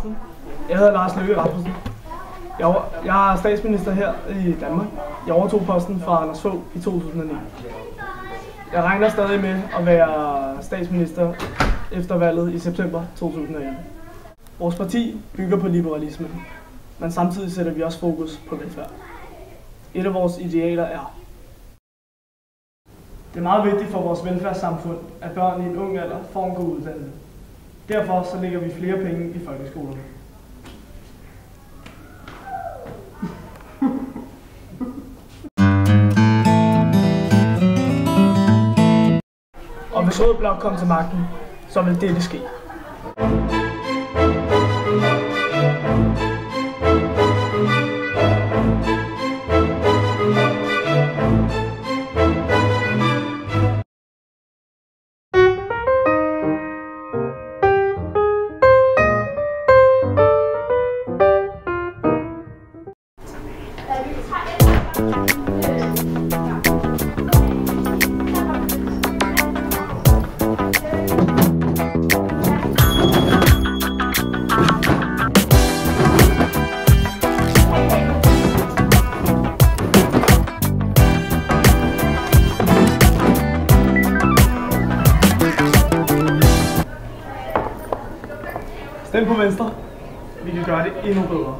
aften. Jeg hedder Lars Løkke Rasmussen. Jeg er statsminister her i Danmark. Jeg overtog posten fra Anders Fogh i 2009. Jeg regner stadig med at være statsminister efter valget i september 2011. Vores parti bygger på liberalisme, men samtidig sætter vi også fokus på velfærd. Et af vores idealer er: det er meget vigtigt for vores velfærdssamfund, at børn i en ung alder får en god uddannelse. Derfor så lægger vi flere penge i folkeskolerne. Og hvis Rød Blok kom til magten, så vil dette ske. Stem på Venstre. Vi kan gøre det endnu bedre.